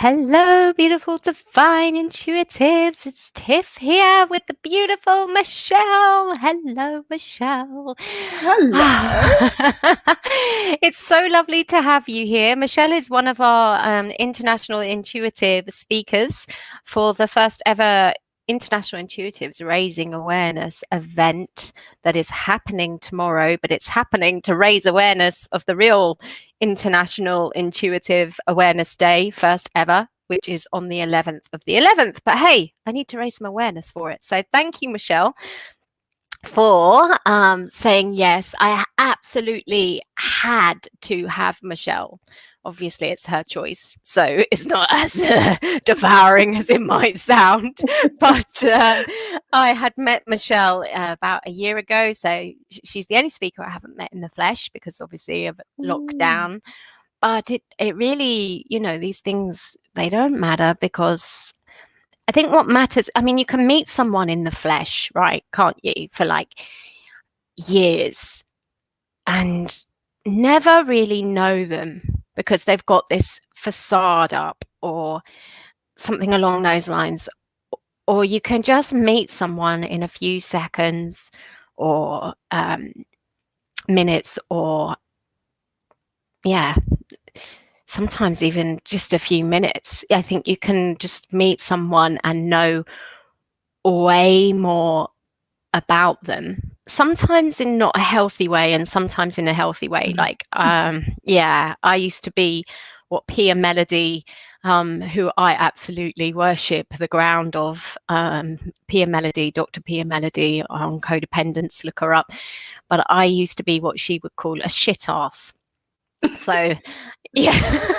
Hello, beautiful, divine intuitives. It's Tiff here with the beautiful Michele. Hello, Michele. Hello. It's so lovely to have you here. Michele is one of our international intuitive speakers for the first ever International Intuitives Raising Awareness event that is happening tomorrow, but it's happening to raise awareness of the real International Intuitive Awareness Day, first ever, which is on the 11th of the 11th. But hey, I need to raise some awareness for it. So thank you, Michele, for saying yes. I absolutely had to have Michele. Obviously, it's her choice, so it's not as devouring as it might sound. But I had met Michele about a year ago, so she's the only speaker I haven't met in the flesh because obviously of lockdown. But it really, these things, they don't matter because I think what matters, I mean, you can meet someone in the flesh, right? Can't you? For like years and never really know them because they've got this facade up or something along those lines. Or you can just meet someone in a few seconds or minutes or, yeah, sometimes even just a few minutes. I think you can just meet someone and know way more about them, sometimes in not a healthy way and sometimes in a healthy way. Like I used to be what Pia Melody, who I absolutely worship the ground of, Pia Melody, Dr. Pia Melody on codependence, look her up. But I used to be what she would call a shit ass. So yeah,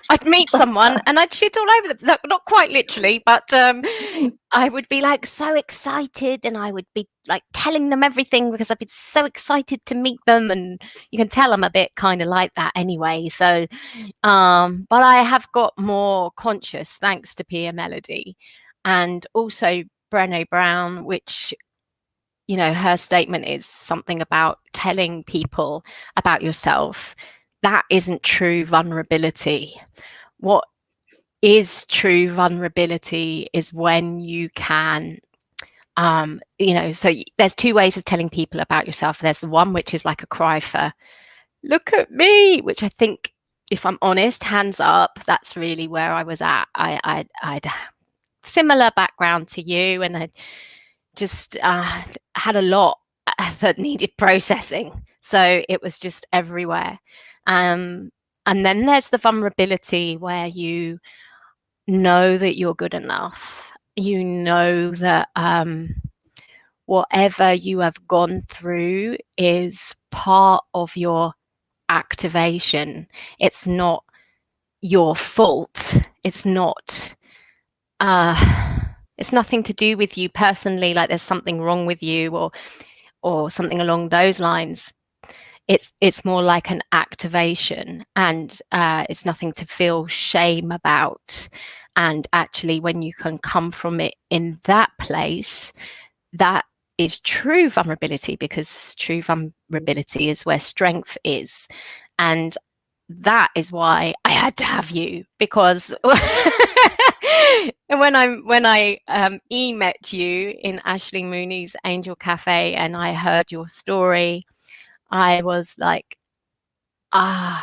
I'd meet someone and I'd shit all over them. Not quite literally, but I would be like so excited and I would be like telling them everything because I'd be so excited to meet them. And you can tell I'm a bit kind of like that anyway. So, but I have got more conscious thanks to Pia Melody and also Brené Brown, which, her statement is something about telling people about yourself. That isn't true vulnerability. What is true vulnerability is when you can, so there's two ways of telling people about yourself. There's the one which is like a cry for, look at me, which I think, if I'm honest, hands up, that's really where I was at. I'd similar background to you, and I just had a lot that needed processing. So it was just everywhere. And then there's the vulnerability where you know that you're good enough. You know that whatever you have gone through is part of your activation. It's not your fault. It's not it's nothing to do with you personally, like there's something wrong with you or something along those lines. It's more like an activation, and it's nothing to feel shame about. And actually, when you can come from it in that place, that is true vulnerability, because true vulnerability is where strength is. And that is why I had to have you, because when I met you in Ashley Mooney's Angel Cafe and I heard your story, I was like, I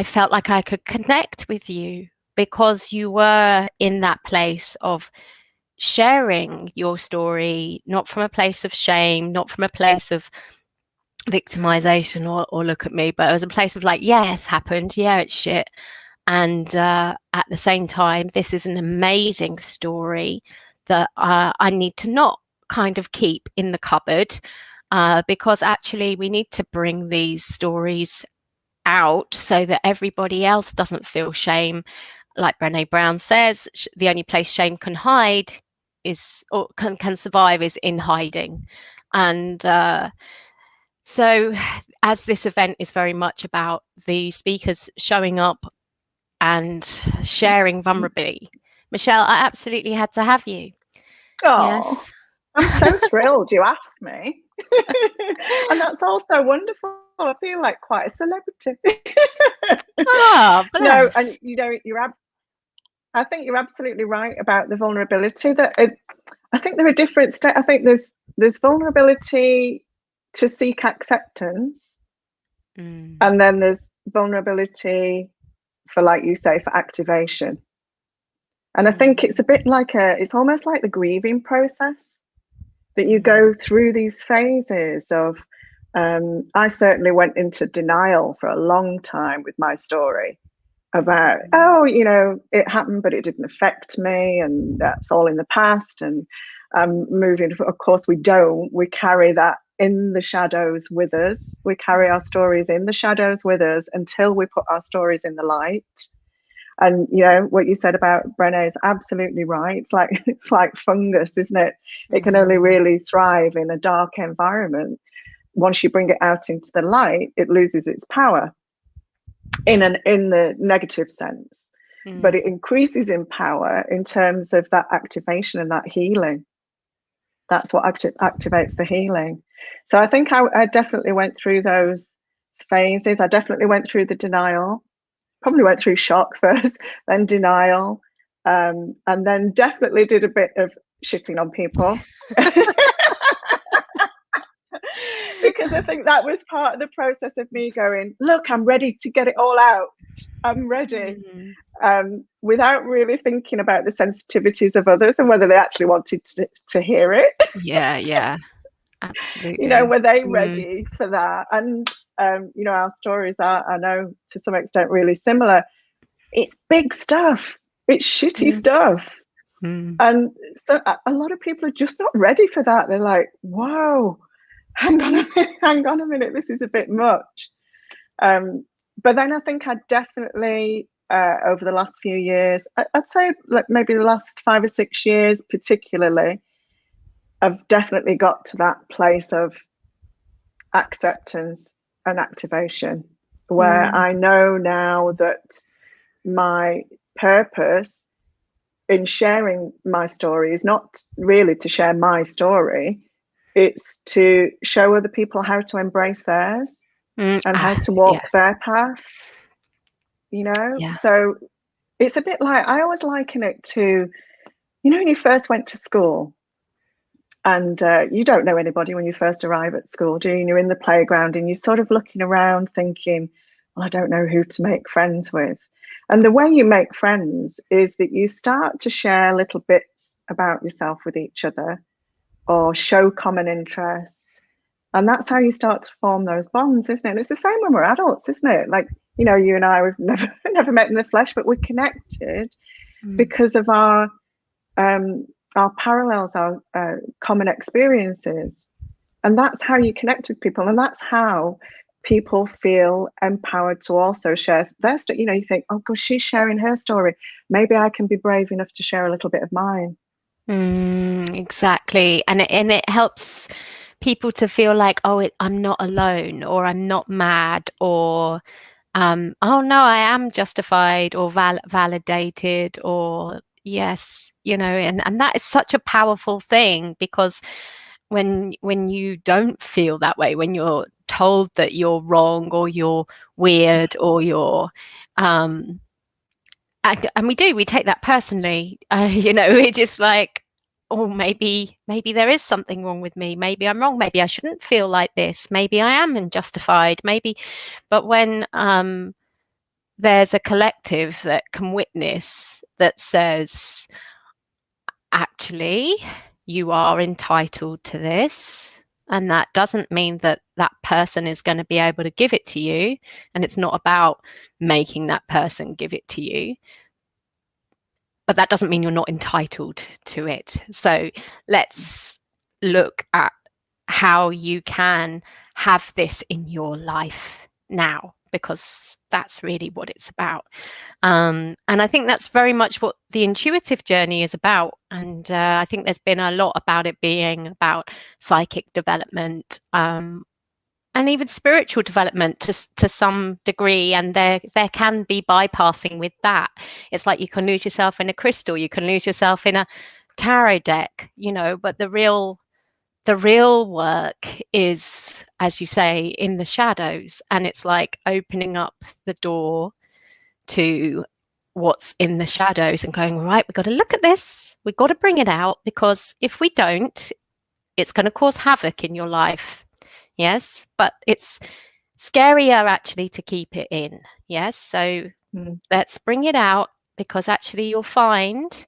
felt like I could connect with you because you were in that place of sharing your story, not from a place of shame, not from a place of victimization or look at me, but it was a place of like, yeah, it's happened. Yeah, it's shit. And at the same time, this is an amazing story that I need to not kind of keep in the cupboard, because actually we need to bring these stories out so that everybody else doesn't feel shame. Like Brené Brown says, the only place shame can hide is, or can survive, is in hiding. And so as this event is very much about the speakers showing up and sharing vulnerability, Michele, I absolutely had to have you. Oh, Yes. I'm so thrilled you asked me. And that's also wonderful. I feel like quite a celebrity. Oh, No, bless. and you're I think you're absolutely right about the vulnerability. I think there are different I think there's vulnerability to seek acceptance, and then there's vulnerability for, like you say, for activation. And I think it's a bit like it's almost like the grieving process, that you go through these phases of. I certainly went into denial for a long time with my story about, oh, it happened, but it didn't affect me, and that's all in the past. And moving, of course, we don't. We carry that in the shadows with us. We carry our stories in the shadows with us until we put our stories in the light. And what you said about Brené is absolutely right. It's like fungus, isn't it? It can only really thrive in a dark environment. Once you bring it out into the light, it loses its power in the negative sense, but it increases in power in terms of that activation and that healing. That's what activates the healing. So I think I definitely went through those phases. I definitely went through the denial, probably went through shock first, then denial, and then definitely did a bit of shitting on people. Because I think that was part of the process of me going, look, I'm ready to get it all out. I'm ready. Without really thinking about the sensitivities of others and whether they actually wanted to hear it. Yeah, absolutely. Were they ready for that? And, our stories are, I know, to some extent really similar. It's big stuff. It's shitty stuff. And so a lot of people are just not ready for that. They're like, whoa. Hang on a minute, this is a bit much. But then I think I definitely, over the last few years, I'd say like maybe the last 5 or 6 years particularly, I've definitely got to that place of acceptance and activation, where I know now that my purpose in sharing my story is not really to share my story. It's to show other people how to embrace theirs and how to walk their path, So it's a bit like, I always liken it to, when you first went to school and you don't know anybody when you first arrive at school, do you? And you're in the playground and you're sort of looking around thinking, well, I don't know who to make friends with. And the way you make friends is that you start to share little bits about yourself with each other, or show common interests. And that's how you start to form those bonds, isn't it? And it's the same when we're adults, isn't it? Like, you and I, we've never met in the flesh, but we're connected because of our parallels, our common experiences. And that's how you connect with people. And that's how people feel empowered to also share their story. You think, oh gosh, she's sharing her story. Maybe I can be brave enough to share a little bit of mine. Exactly. And it helps people to feel like, oh, I'm not alone, or I'm not mad, or oh no, I am justified or validated, or yes, and that is such a powerful thing, because when you don't feel that way, when you're told that you're wrong or you're weird or you're and we take that personally, we're just like, oh, maybe there is something wrong with me, maybe I'm wrong, maybe I shouldn't feel like this, maybe I am unjustified, maybe. But when there's a collective that can witness, that says, actually, you are entitled to this, and that doesn't mean that that person is going to be able to give it to you, and it's not about making that person give it to you, but that doesn't mean you're not entitled to it. So let's look at how you can have this in your life now, because that's really what it's about. And I think that's very much what the intuitive journey is about. And I think there's been a lot about it being about psychic development, and even spiritual development to some degree. And there can be bypassing with that. It's like you can lose yourself in a crystal, you can lose yourself in a tarot deck, but the real work is, as you say, in the shadows. And it's like opening up the door to what's in the shadows and going, right, we've got to look at this. We've got to bring it out, because if we don't, it's going to cause havoc in your life. Yes, but it's scarier actually to keep it in. Yes, so let's bring it out, because actually you'll find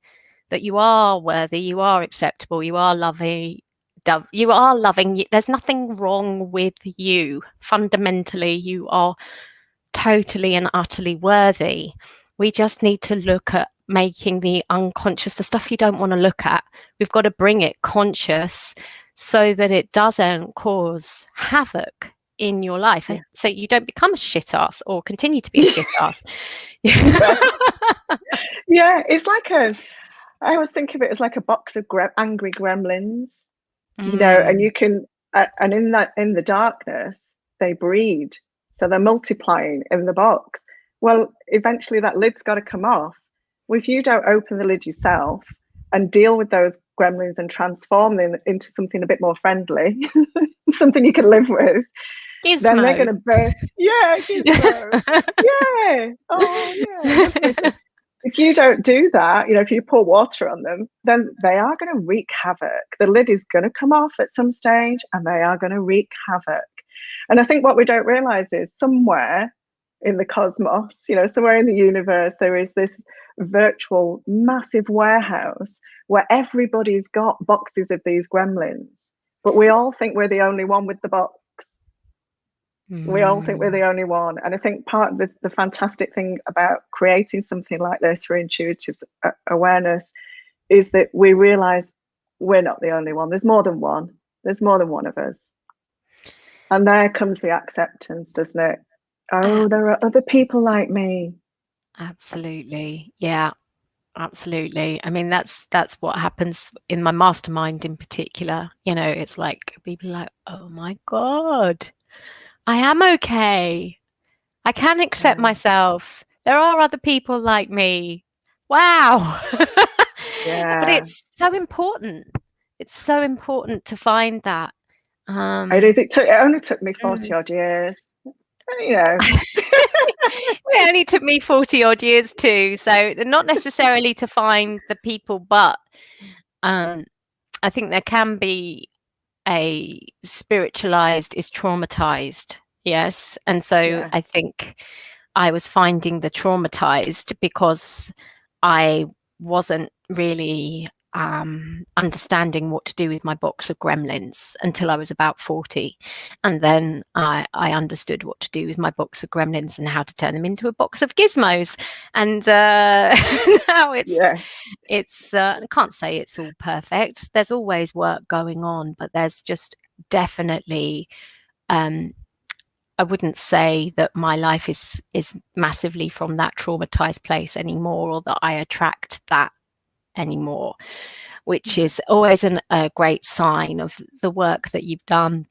that you are worthy, you are acceptable, you are loving. You are loving. There's nothing wrong with you. Fundamentally, you are totally and utterly worthy. We just need to look at making the unconscious, the stuff you don't want to look at. We've got to bring it conscious so that it doesn't cause havoc in your life. Yeah. So you don't become a shit ass or continue to be a shit ass. Yeah, it's like I always think of it as like a box of angry gremlins, you know, and you can, and in the darkness, they breed. So they're multiplying in the box. Well, eventually that lid's got to come off. Well, if you don't open the lid yourself and deal with those gremlins and transform them into something a bit more friendly, something you can live with, Gizmo. Then they're going to burst. Yeah, Gizmo. Yeah. Oh, yeah. If you don't do that, you know, if you pour water on them, then they are going to wreak havoc. The lid is going to come off at some stage and they are going to wreak havoc. And I think what we don't realize is somewhere in the cosmos, you know, somewhere in the universe, there is this virtual massive warehouse where everybody's got boxes of these gremlins, but we all think we're the only one with the box. We all think we're the only one. And I think part of the fantastic thing about creating something like this for intuitive awareness is that we realize we're not the only one. There's more than one. There's more than one of us. And there comes the acceptance, doesn't it? Oh, there are other people like me. Absolutely. Yeah, absolutely. I mean, that's what happens in my mastermind in particular. You know, it's like people are like, oh my God, I am okay. I can accept myself. There are other people like me. Wow. Yeah. But it's so important. It's so important to find that. It is. It only took me 40 odd years. You know. It only took me 40 odd years too. So not necessarily to find the people, but I think there can be a spiritualized is traumatized. Yes. And so I think I was finding the traumatized because I wasn't really understanding what to do with my box of gremlins until I was about 40. And then I understood what to do with my box of gremlins and how to turn them into a box of gizmos. And now it's I can't say it's all perfect. There's always work going on, but there's just definitely I wouldn't say that my life is massively from that traumatized place anymore, or that I attract that anymore, which is always a great sign of the work that you've done.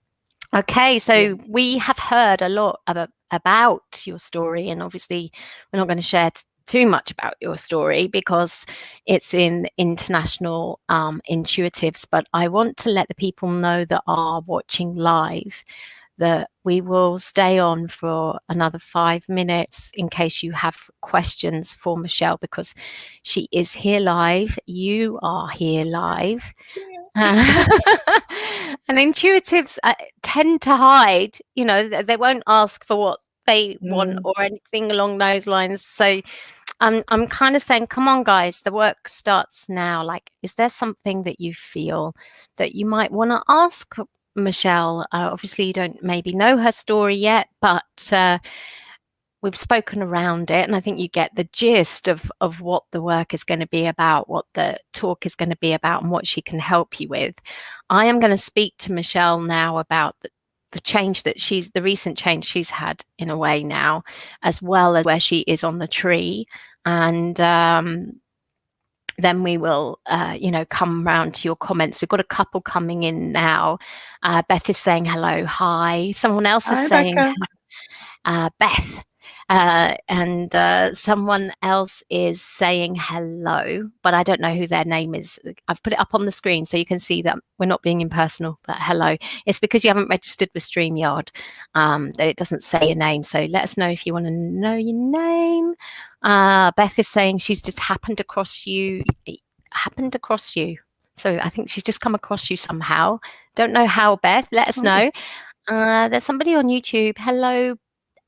Okay, so we have heard a lot about your story, and obviously we're not going to share too much about your story because it's in International Intuitives, but I want to let the people know that are watching live that we will stay on for another 5 minutes in case you have questions for Michele, because she is here live. You are here live. And intuitives tend to hide, you know, they won't ask for what they want or anything along those lines. So I'm kind of saying, come on, guys, the work starts now. Like, is there something that you feel that you might want to ask Michele? Obviously, you don't maybe know her story yet, but we've spoken around it, and I think you get the gist of what the work is going to be about, what the talk is going to be about, and what she can help you with. I am going to speak to Michele now about the change that the recent change she's had in a way now, as well as where she is on the tree. And then we will, come round to your comments. We've got a couple coming in now. Beth is saying hello, hi. Someone else is saying, Beth, And someone else is saying hello, but I don't know who their name is. I've put it up on the screen so you can see that we're not being impersonal, but hello. It's because you haven't registered with StreamYard that it doesn't say your name. So let us know if you want to know your name. Beth is saying she's just happened across you. So I think she's just come across you somehow. Don't know how, Beth. Let us know. There's somebody on YouTube. Hello,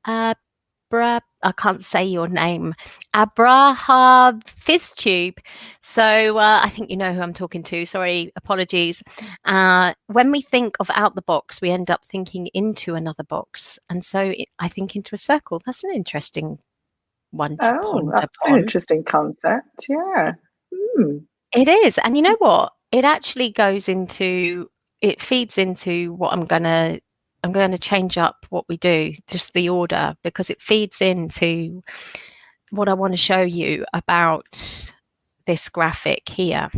I can't say your name. Abraha Fizztube. So I think you know who I'm talking to. Sorry, apologies. When we think of out the box, we end up thinking into another box. And so I think into a circle. That's an interesting one to ponder that's upon. an interesting concept. Yeah. It is. And you know what? It actually it feeds into what I'm going to change up what we do, just the order, because it feeds into what I want to show you about this graphic here.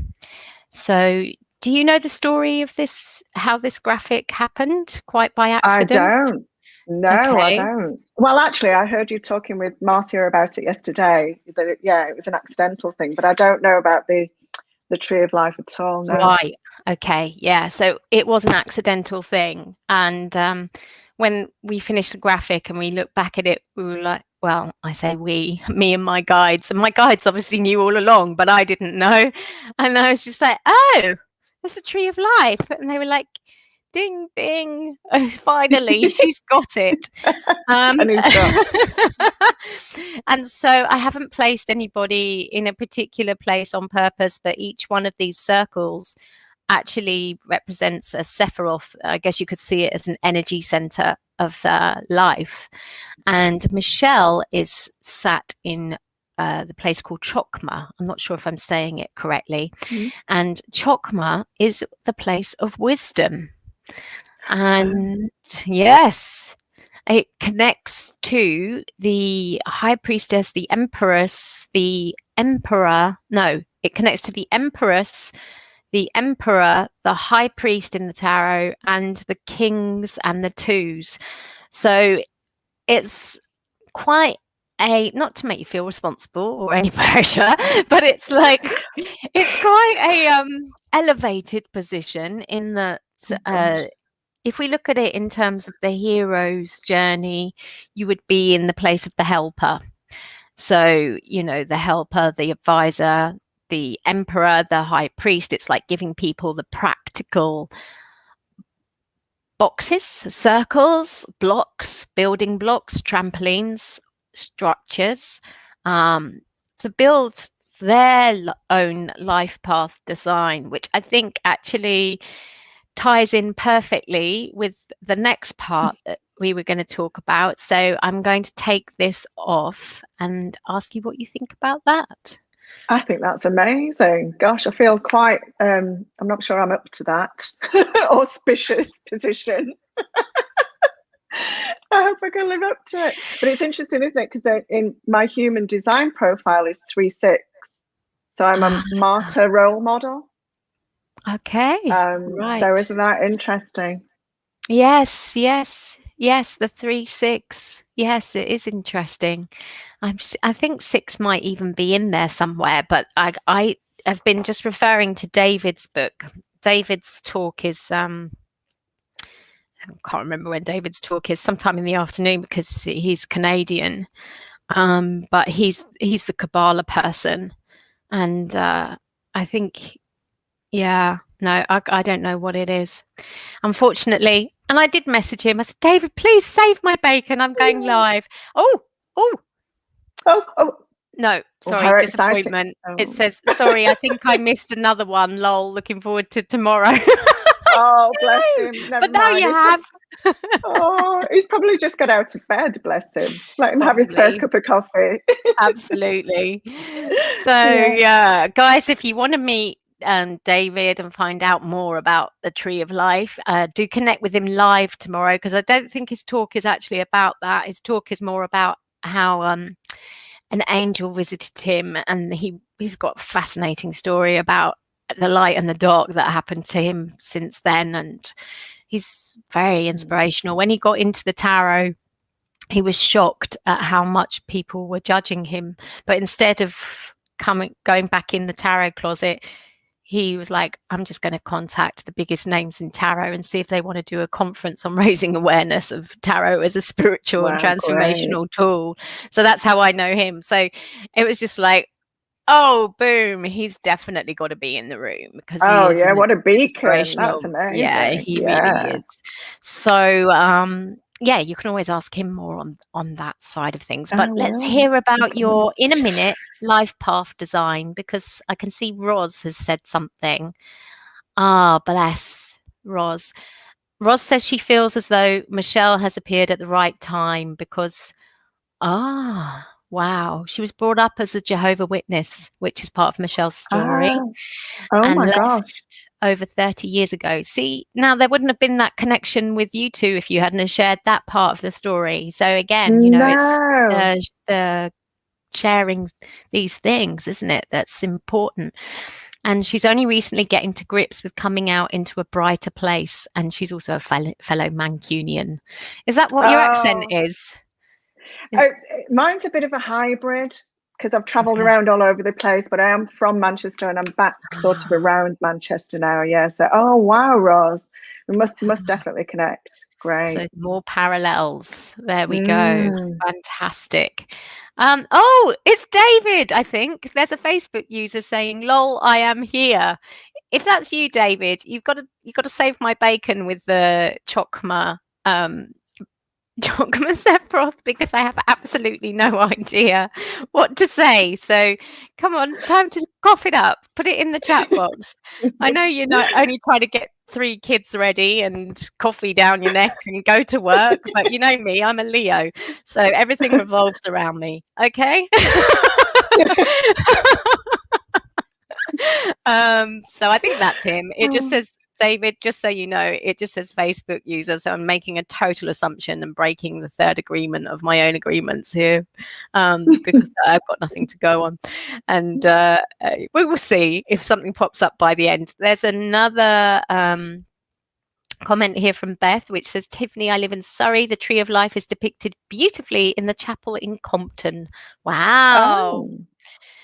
So do you know the story of this, how this graphic happened quite by accident? I don't. No, okay. I don't. Well, actually, I heard you talking with Marcia about it yesterday. That it was an accidental thing, but I don't know about the Tree of Life at all. No. Right. Okay. Yeah. So it was an accidental thing, and when we finished the graphic and we looked back at it, we were like, well, I say we, me and my guides, and my guides obviously knew all along, but I didn't know, and I was just like, oh, it's a Tree of Life, and they were like, ding ding, finally she's got it. And so I haven't placed anybody in a particular place on purpose, but each one of these circles actually represents a Sephiroth. I guess you could see it as an energy center of life. And Michele is sat in the place called Chokmah. I'm not sure if I'm saying it correctly. And Chokmah is the place of wisdom. And yes, it connects to the high priestess, the empress, the emperor. No, it connects to the empress, the emperor, the high priest in the tarot, and the kings and the twos. So it's quite not to make you feel responsible or any pressure, but it's like it's quite a elevated position in that if we look at it in terms of the hero's journey, you would be in the place of the helper. So, you know, the helper, the advisor, the emperor, the high priest. It's like giving people the practical boxes, circles, blocks, building blocks, trampolines, structures, to build their own life path design, which I think actually ties in perfectly with the next part that we were going to talk about. So I'm going to take this off and ask you what you think about that. I think that's amazing. Gosh, I feel quite, I'm not sure I'm up to that auspicious position. I hope I can live up to it. But it's interesting, isn't it? Because in my human design profile is 3-6. So I'm a martyr role model. Okay. Right. So isn't that interesting? Yes. The 3-6. Yes, it is interesting. I think 6 might even be in there somewhere, but I have been just referring to David's book. David's talk is I can't remember when David's talk is, sometime in the afternoon because he's Canadian. But he's the Kabbalah person. And I think, I don't know what it is, unfortunately. And I did message him. I said, David, please save my bacon. I'm going live. Oh. No, sorry, disappointment. It says, sorry, I think I missed another one. Lol, looking forward to tomorrow. Oh, bless him. But now you have. He's probably just got out of bed, bless him. Let him have his first cup of coffee. Absolutely. So, guys, if you want to meet David and find out more about the Tree of Life, do connect with him live tomorrow, because I don't think his talk is actually about that. His talk is more about how an angel visited him, and he's got a fascinating story about the light and the dark that happened to him since then, and he's very inspirational. When he got into the tarot, he was shocked at how much people were judging him. But instead of going back in the tarot closet, he was like, I'm just going to contact the biggest names in tarot and see if they want to do a conference on raising awareness of tarot as a spiritual and Wow, great. transformational tool. So that's how I know him. So it was just like, oh, boom, he's definitely got to be in the room because he Oh is yeah, an what a beacon. That's inspirational. Yeah, amazing. he really Yeah. is. So, yeah, you can always ask him more on that side of things. I But let's will. hear about Okay. your, in a minute, life path design, because I can see Roz has said something. Ah, bless Roz. Roz says she feels as though Michele has appeared at the right time because, wow, she was brought up as a Jehovah Witness, which is part of Michelle's story, Ah, oh and my gosh. left over 30 years ago. See, now there wouldn't have been that connection with you two if you hadn't have shared that part of the story. So again, it's No. the sharing these things, isn't it? That's important. And she's only recently getting to grips with coming out into a brighter place. And she's also a fellow Mancunian. Is that what your accent Oh, is? oh, mine's a bit of a hybrid because I've traveled Okay. around all over the place, but I am from Manchester and I'm back sort of Ah, around Manchester now. Yeah. So, oh wow, Roz, we must definitely connect. so Great. more parallels. There we go. Mm. Fantastic. Oh, it's David, I think. There's a Facebook user saying, "Lol, I am here." If that's you, David, you've got to save my bacon with the chokma Chokma Sephiroth, because I have absolutely no idea what to say. So come on, time to cough it up. Put it in the chat box. I know you're not only trying to get 3 kids ready and coffee down your neck and go to work, but you know me, I'm a Leo. So everything revolves around me. Okay. So I think that's him. It just says David, just so you know, it just says Facebook user. So I'm making a total assumption and breaking the third agreement of my own agreements here, because I've got nothing to go on. And we will see if something pops up by the end. There's another comment here from Beth, which says, Tiffany, I live in Surrey. The Tree of Life is depicted beautifully in the chapel in Compton. Wow. Oh,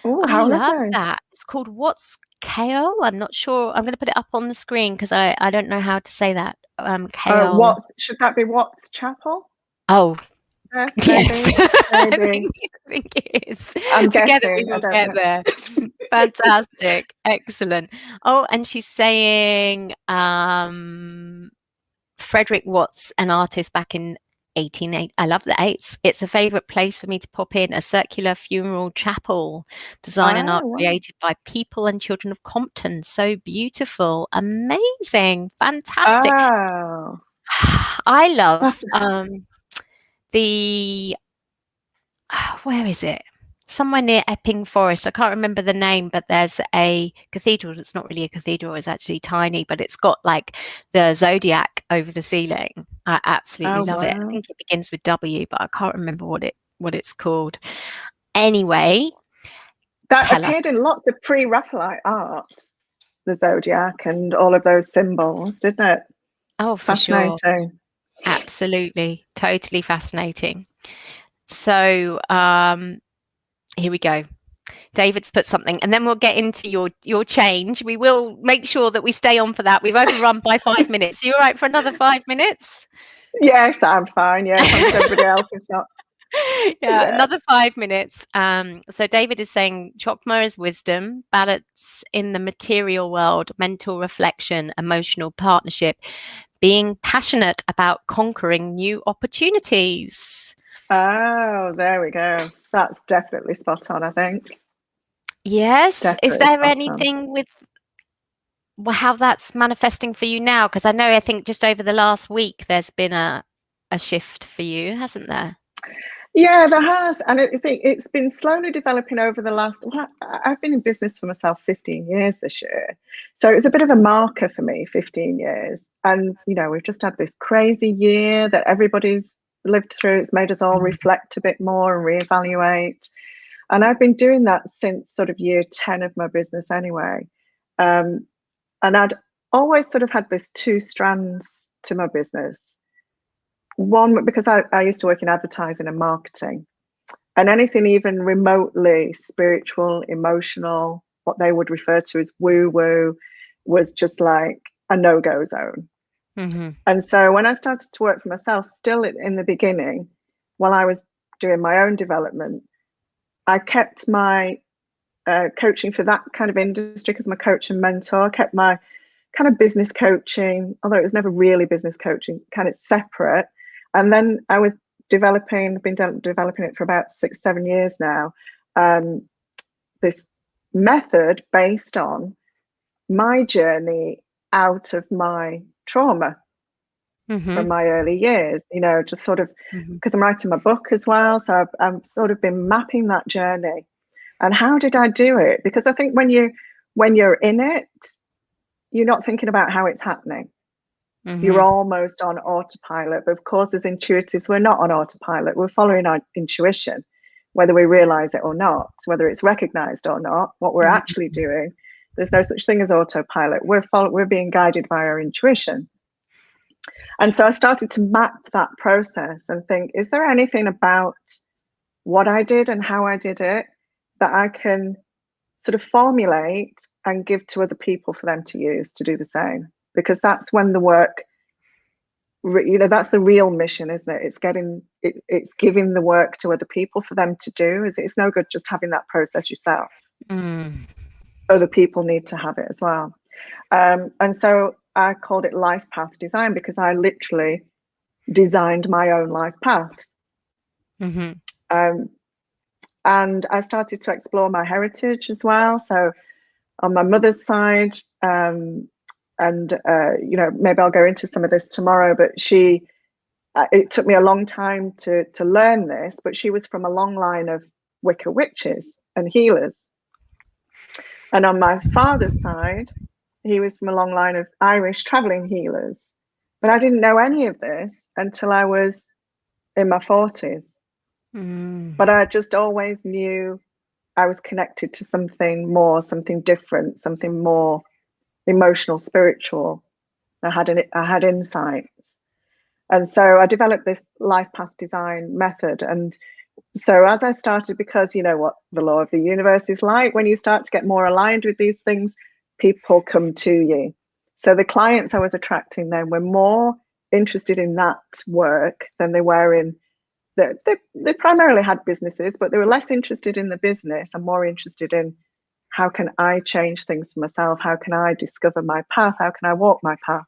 oh, I how love lovely. that. It's called What's KO? I'm not sure. I'm going to put it up on the screen because I don't know how to say that. KO. Watts, should that be Watts Chapel? Oh, Yes, yes. maybe, maybe. I think it is. I'm Together we guessing. I will don't get know. there. Fantastic. Excellent. Oh, and she's saying Frederick Watts, an artist back in 1880. I love the eights. It's a favorite place for me to pop in, a circular funeral chapel, design and Ah, art wow. created by people and children of Compton. So beautiful, amazing, fantastic. Oh, I love that's the where is it? Somewhere near Epping Forest. I can't remember the name, but there's a cathedral that's not really a cathedral, it's actually tiny, but it's got like the zodiac over the ceiling. I absolutely oh love it. I wow. think it begins with W, but I can't remember what it's called. Anyway, That tell us. appeared in lots of pre-Raphaelite art, the zodiac and all of those symbols, didn't it? Oh, for sure. Fascinating. Absolutely. Totally fascinating. So here we go. David's put something, and then we'll get into your change. We will make sure that we stay on for that. We've overrun by 5 minutes. Are you all right for another 5 minutes? Yes, I'm fine. Yeah, as long as everybody else is not. Yeah, Yeah. another 5 minutes. So David is saying Chokma is wisdom, balance in the material world, mental reflection, emotional partnership, being passionate about conquering new opportunities. Oh, there we go. That's definitely spot on, I think. Yes. Is Definitely there spot on. anything with how that's manifesting for you now? Because I think just over the last week there's been a shift for you, hasn't there? Yeah, there has, and I think it's been slowly developing over the last. Well, I've been in business for myself 15 years this year, so it's a bit of a marker for me. 15 years, and we've just had this crazy year that everybody's lived through. It's made us all Mm. reflect a bit more and reevaluate. And I've been doing that since sort of year 10 of my business anyway. And I'd always sort of had this two strands to my business. one, because I used to work in advertising and marketing, and anything even remotely spiritual, emotional, what they would refer to as woo-woo, was just like a no-go zone. Mm-hmm. And so when I started to work for myself, still in the beginning, while I was doing my own development, I kept my coaching for that kind of industry because I'm a coach and mentor. I kept my kind of business coaching, although it was never really business coaching, kind of separate. And then I was developing it for about 6-7 years now. This method based on my journey out of my trauma from my early years, just sort of because I'm writing my book as well. So I've sort of been mapping that journey. And how did I do it? Because I think when you're in it, you're not thinking about how it's happening. You're almost on autopilot. But of course, as intuitives, we're not on autopilot. We're following our intuition, whether we realize it or not, whether it's recognized or not, what we're actually doing. There's no such thing as autopilot. We're being guided by our intuition. And so I started to map that process and think, is there anything about what I did and how I did it that I can sort of formulate and give to other people for them to use to do the same? Because that's when the work, that's the real mission, isn't it? It's giving the work to other people for them to do. It's no good just having that process yourself. Other people need to have it as well. And so I called it life path design because I literally designed my own life path. And I started to explore my heritage as well. So on my mother's side, maybe I'll go into some of this tomorrow, but it took me a long time to learn this, but she was from a long line of Wicca witches and healers. And on my father's side, he was from a long line of Irish traveling healers. But I didn't know any of this until I was in my 40s. But I just always knew I was connected to something more, something different, something more emotional, spiritual. I had insights. And so I developed this life path design method. And so as I started, because you know what the law of the universe is like, when you start to get more aligned with these things, people come to you. So the clients I was attracting then were more interested in that work than they were in they primarily had businesses, but they were less interested in the business and more interested in how can I change things for myself? How can I discover my path? How can I walk my path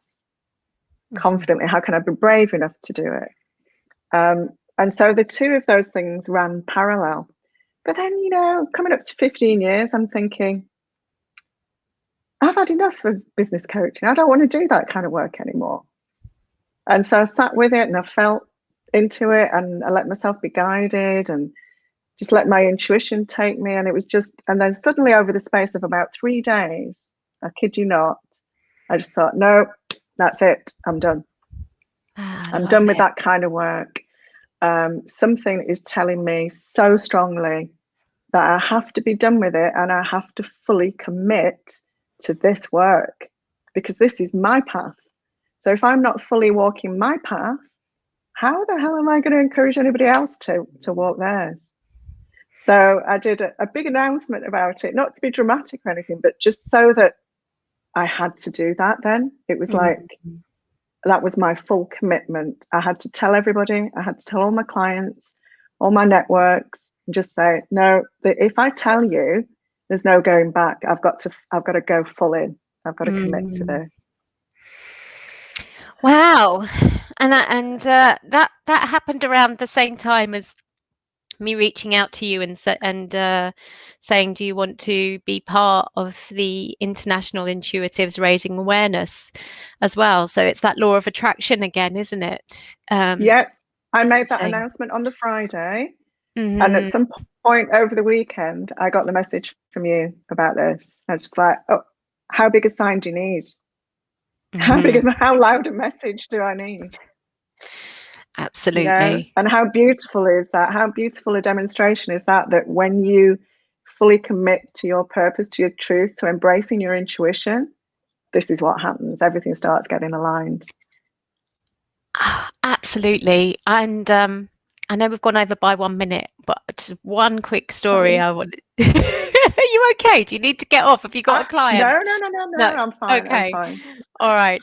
confidently? How can I be brave enough to do it? And so the two of those things ran parallel. But then, coming up to 15 years, I'm thinking, I've had enough of business coaching. I don't want to do that kind of work anymore. And so I sat with it and I felt into it and I let myself be guided and just let my intuition take me. And it was and then suddenly over the space of about 3 days, I kid you not, I just thought, no, that's it. I'm done. I'm done with that kind of work. Something is telling me so strongly that I have to be done with it and I have to fully commit to this work because this is my path. So if I'm not fully walking my path, how the hell am I going to encourage anybody else to walk theirs? So I did a big announcement about it, not to be dramatic or anything, but just so that I had to do that then. It was like, that was my full commitment. I had to tell everybody, I had to tell all my clients, all my networks, and just say, no, if I tell you, there's no going back. I've got to go full in. I've got to commit to this. Wow. And that happened around the same time as me reaching out to you and saying, do you want to be part of the International Intuitives Raising Awareness as well? So it's that law of attraction again, isn't it? Yeah, I made that announcement on the Friday. And at some point over the weekend, I got the message from you about this. I was just like, oh, how big a sign do you need? How loud a message do I need? Absolutely. And how beautiful is that? How beautiful a demonstration is that when you fully commit to your purpose, to your truth, to embracing your intuition, this is what happens. Everything starts getting aligned. Absolutely. And I know we've gone over by 1 minute, but just one quick story Sorry. I want. Are you okay? Do you need to get off? Have you got a client? No, No. I'm fine. I'm Okay. fine. All right.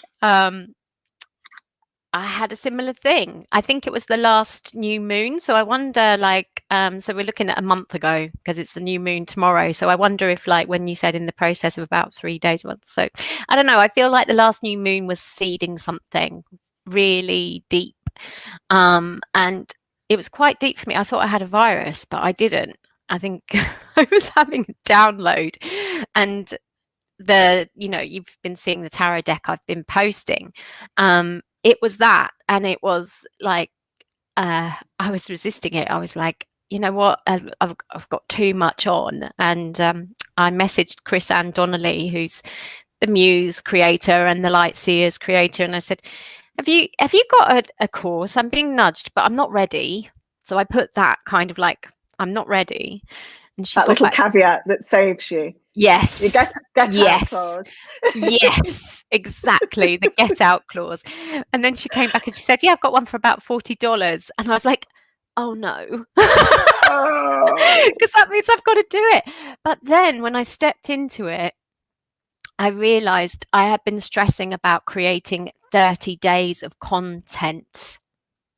I had a similar thing. I think it was the last new moon. So I wonder, like, so we're looking at a month ago because it's the new moon tomorrow. So I wonder if, like, when you said in the process of about 3 days, well, so I don't know. I feel like the last new moon was seeding something really deep. And it was quite deep for me. I thought I had a virus, but I didn't. I think I was having a download. And you've been seeing the tarot deck I've been posting. It was that, and it was like I was resisting it. I was like, you know what, I've got too much on, and I messaged Chris Ann Donnelly, who's the Muse creator and the Light Seers creator, and I said, have you got a course? I'm being nudged, but I'm not ready. So I put that kind of like, I'm not ready, and she That got little back. caveat that saves you. You Yes, get out yes, clause. yes, exactly. The get out clause. And then she came back and she said, yeah, I've got one for about $40. And I was like, oh no. Oh. Because that means I've got to do it. But then when I stepped into it, I realized I had been stressing about creating 30 days of content,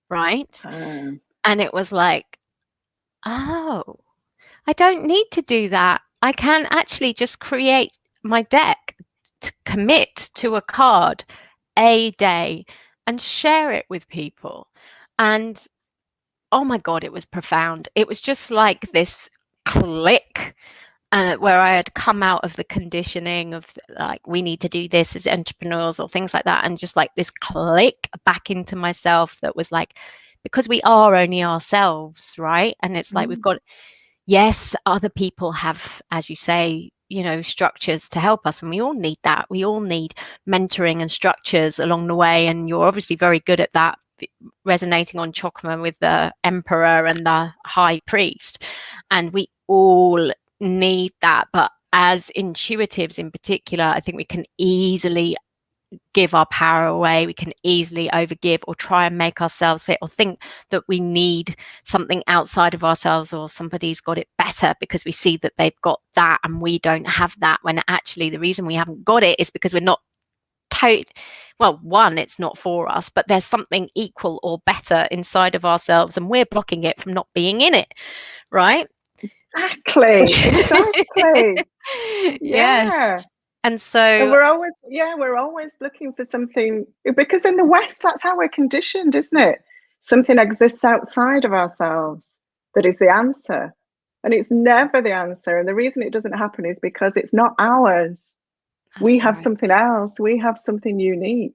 right? And it was like, oh, I don't need to do that. I can actually just create my deck, to commit to a card a day and share it with people. And oh my God, it was profound. It was just like this click, where I had come out of the conditioning of like, we need to do this as entrepreneurs or things like that. And just like this click back into myself that was like, because we are only ourselves, right? And it's like, we've got, yes, other people have, as you say, structures to help us, and we all need that. We all need mentoring and structures along the way. And you're obviously very good at that, resonating on Chokma with the emperor and the high priest. And we all need that. But as intuitives in particular, I think we can easily give our power away. We can easily overgive or try and make ourselves fit, or think that we need something outside of ourselves, or somebody's got it better because we see that they've got that and we don't have that, when actually the reason we haven't got it is because we're not well, one, it's not for us, but there's something equal or better inside of ourselves and we're blocking it from not being in it, right? Exactly. Yes. Yeah. And so, and we're always looking for something, because in the West, that's how we're conditioned, isn't it? Something exists outside of ourselves that is the answer. And it's never the answer. And the reason it doesn't happen is because it's not ours. We have right. something else. We have something unique.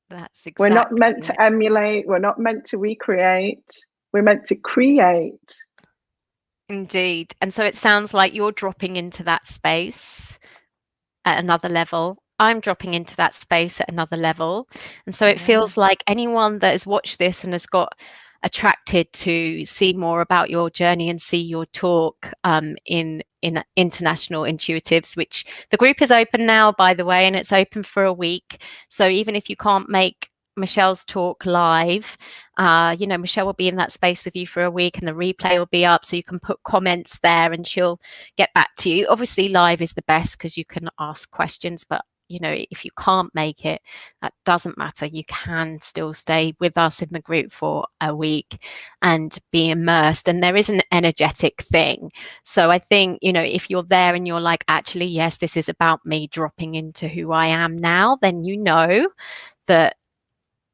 That's exactly. We're not meant to emulate. We're not meant to recreate. We're meant to create. Indeed. And so it sounds like you're dropping into that space at another level. I'm dropping into that space at another level. And so it feels like anyone that has watched this and has got attracted to see more about your journey and see your talk in International Intuitives, which the group is open now, by the way, and it's open for a week. So even if you can't make Michelle's talk live, Michelle will be in that space with you for a week, and the replay will be up, so you can put comments there and she'll get back to you. Obviously live is the best because you can ask questions, but if you can't make it, that doesn't matter. You can still stay with us in the group for a week and be immersed. And there is an energetic thing. So I think, if you're there and you're like, actually, yes, this is about me dropping into who I am now, then you know that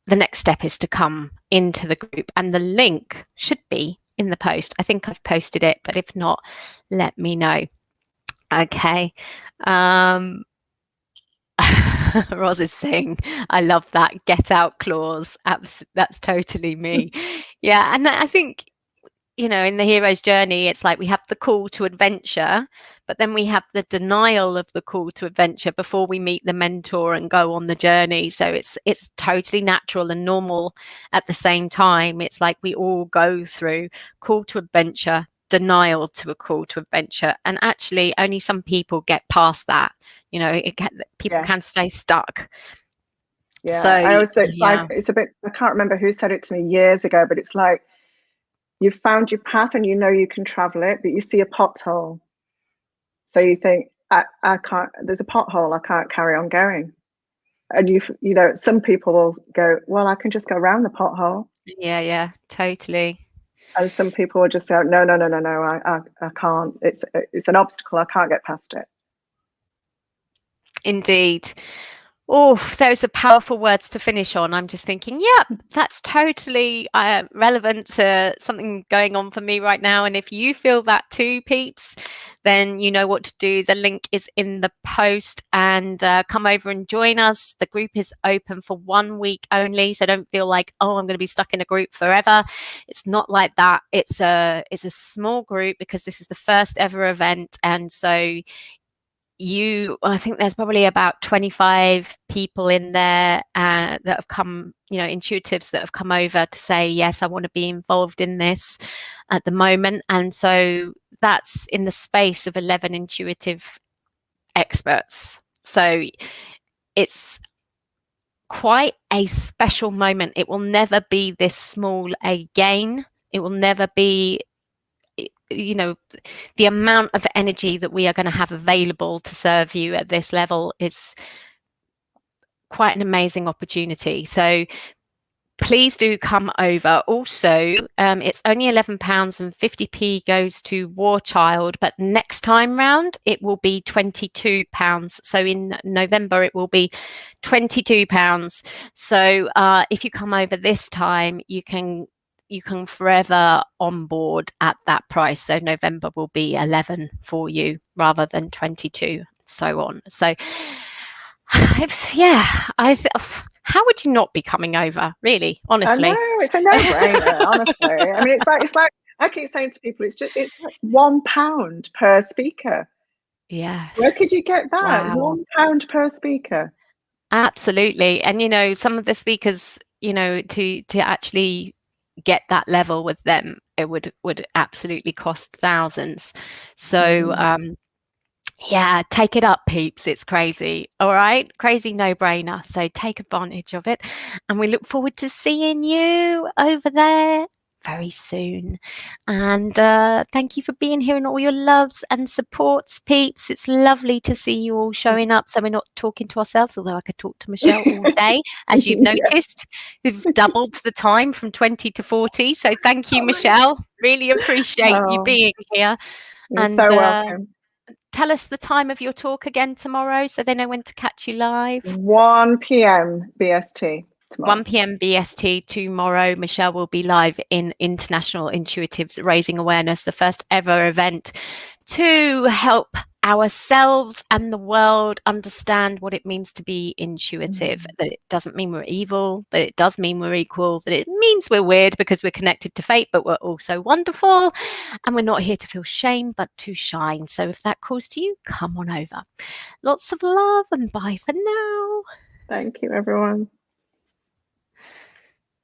the next step is to come into the group. And the link should be in the post. I think I've posted it, but if not, let me know. Okay. Roz is saying, I love that get out clause. That's totally me. Yeah. And I think, in the hero's journey, it's like we have the call to adventure, but then we have the denial of the call to adventure before we meet the mentor and go on the journey. So it's totally natural and normal at the same time. It's like we all go through call to adventure, denial to a call to adventure, and actually only some people get past that. People can stay stuck. Yeah, So I always say it's like, yeah, it's a bit, I can't remember who said it to me years ago, but it's like you've found your path and you know you can travel it, but you see a pothole. So you think, I can't, there's a pothole, I can't carry on going. And you know, some people will go, well, I can just go around the pothole. yeah, totally. And some people will just say, no, no, no, no, no, I can't. It's an obstacle. I can't get past it. Indeed. Oh, those are powerful words to finish on. I'm just thinking, yep, that's totally relevant to something going on for me right now. And if you feel that too, peeps, then you know what to do. The link is in the post, and come over and join us. The group is open for 1 week only, so don't feel like, oh, I'm going to be stuck in a group forever. It's not like that. It's a small group because this is the first ever event, and so I think there's probably about 25 people in there that have come, intuitives that have come over to say, yes, I want to be involved in this at the moment. And so that's in the space of 11 intuitive experts. So it's quite a special moment. It will never be this small again. It will never be, the amount of energy that we are going to have available to serve you at this level is quite an amazing opportunity. So please do come over. Also, it's only £11 and 50p goes to War Child, but next time round it will be £22. So in November it will be £22. So if you come over this time, you can forever on board at that price. So November will be 11 for you rather than 22, so on. So yeah, how would you not be coming over? Really, I know, honestly. it's a no-brainer, honestly. I mean, it's like I keep saying to people, it's like £1 per speaker. Yes. Where could you get that? Wow. £1 per speaker. Absolutely. And some of the speakers, to actually get that level with them, it would absolutely cost thousands. So yeah, take it up, peeps. It's crazy. All right. Crazy no brainer. So take advantage of it. And we look forward to seeing you over there very soon. And thank you for being here and all your loves and supports, peeps. It's lovely to see you all showing up. So we're not talking to ourselves, although I could talk to Michele all day, as you've Yeah. noticed. We've doubled the time from 20 to 40. So thank you, Michele. Really appreciate you Oh, being here. you're And so welcome. tell us the time of your talk again tomorrow so they know when to catch you live. 1 p.m. BST tomorrow. 1 p.m. BST tomorrow. Michele will be live in International Intuitives Raising Awareness, the first ever event to help ourselves and the world understand what it means to be intuitive, that it doesn't mean we're evil, that it does mean we're equal, that it means we're weird because we're connected to fate, but we're also wonderful. And we're not here to feel shame, but to shine. So if that calls to you, come on over. Lots of love and bye for now. Thank you, everyone.